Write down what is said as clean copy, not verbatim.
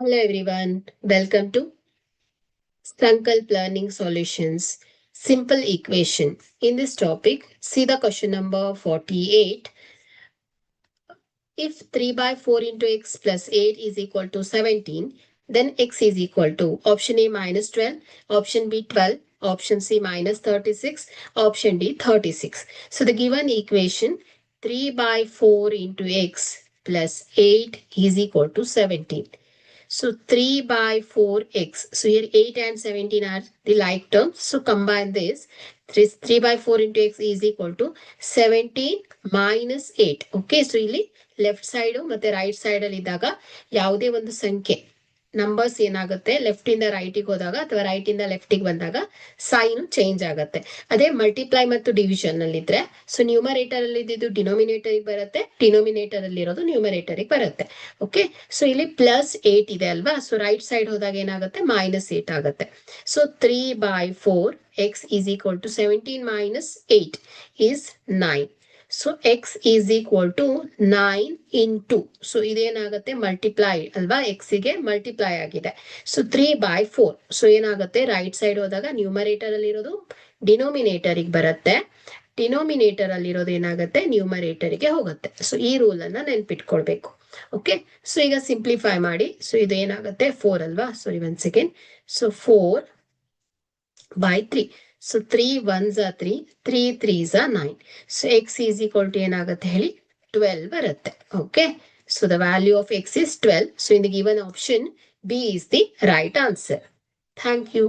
Hello everyone, welcome to Sankalp Learning Solutions Simple Equation. In this topic, see the question number 48. If 3 by 4 into x plus 8 is equal to 17, then x is equal to option A minus 12, option B 12, option C minus 36, option D 36. So the given equation 3 by 4 into x plus 8 is equal to 17. So 3 by 4x. So here 8 and 17 are the like terms. So combine this. 3 by 4 into x is equal to 17 minus 8. Okay. So ಇಲ್ಲಿ left side ಮತ್ತೆ right side ಅಲ್ಲಿ ಇದ್ದಾಗ ಯಾವುದೇ ಒಂದು ಸಂಖ್ಯೆ numbers ಏನಾಗುತ್ತೆ left ಇಂದ ರೈಟಿಗೆ ಹೋದಾಗ ಅಥವಾ ರೈಟ್ ಇಂದ ಲೆಫ್ಟಿಗೆ ಬಂದಾಗ ಸೈನ್ ಚೇಂಜ್ ಆಗುತ್ತೆ. ಅದೇ ಮಲ್ಟಿಪ್ಲೈ ಮತ್ತು ಡಿವಿಷನ್ ಅಲ್ಲಿ ಇದ್ರೆ ಸೊ ನ್ಯೂಮರೇಟರ್ ಅಲ್ಲಿ ಇದ್ದಿದ್ದು ಡಿನೋಮಿನೇಟರ್ ಬರುತ್ತೆ, ಡಿನೋಮಿನೇಟರ್ ಅಲ್ಲಿ ಇರೋದು ನ್ಯೂಮರೇಟರ್ ಬರುತ್ತೆ. ಓಕೆ, ಸೊ ಇಲ್ಲಿ ಪ್ಲಸ್ 8 ಇದೆ ಅಲ್ವಾ, ಸೊ ರೈಟ್ ಸೈಡ್ ಹೋದಾಗ ಏನಾಗುತ್ತೆ ಮೈನಸ್ 8 ಆಗುತ್ತೆ. So 3 by 4 x is equal to 17 minus 8 is 9. So X is equal to 9 into, so ಇದೇನಾಗುತ್ತೆ ಮಲ್ಟಿಪ್ಲೈ ಅಲ್ವಾ, ಎಕ್ಸಿಗೆ ಮಲ್ಟಿಪ್ಲೈ ಆಗಿದೆ. ಸೊ 3 by 4, ಸೊ ಏನಾಗುತ್ತೆ ರೈಟ್ ಸೈಡ್ ಹೋದಾಗ ನ್ಯೂಮರೇಟರ್ ಅಲ್ಲಿ ಇರೋದು ಡಿನೋಮಿನೇಟರಿಗೆ ಬರುತ್ತೆ, ಡಿನೋಮಿನೇಟರ್ ಅಲ್ಲಿರೋದು ಏನಾಗುತ್ತೆ ನ್ಯೂಮರೇಟರ್ಗೆ ಹೋಗುತ್ತೆ. ಸೊ ಈ ರೂಲ್ ಅನ್ನ ನೆನ್ಪಿಟ್ಕೊಳ್ಬೇಕು. ಓಕೆ, ಸೊ ಈಗ ಸಿಂಪ್ಲಿಫೈ ಮಾಡಿ. ಸೊ ಇದು ಏನಾಗುತ್ತೆ 4 ಅಲ್ವಾ, ಸಾರಿ 1 second. So 4 by 3. So 3 1s are 3, 3 3s are 9. So x is equal to ಏನಾಗುತ್ತೆ ಹೇಳಿ 12 ಬರುತ್ತೆ. Okay, so the value of x is 12. So in the given option B is the right answer. Thank you.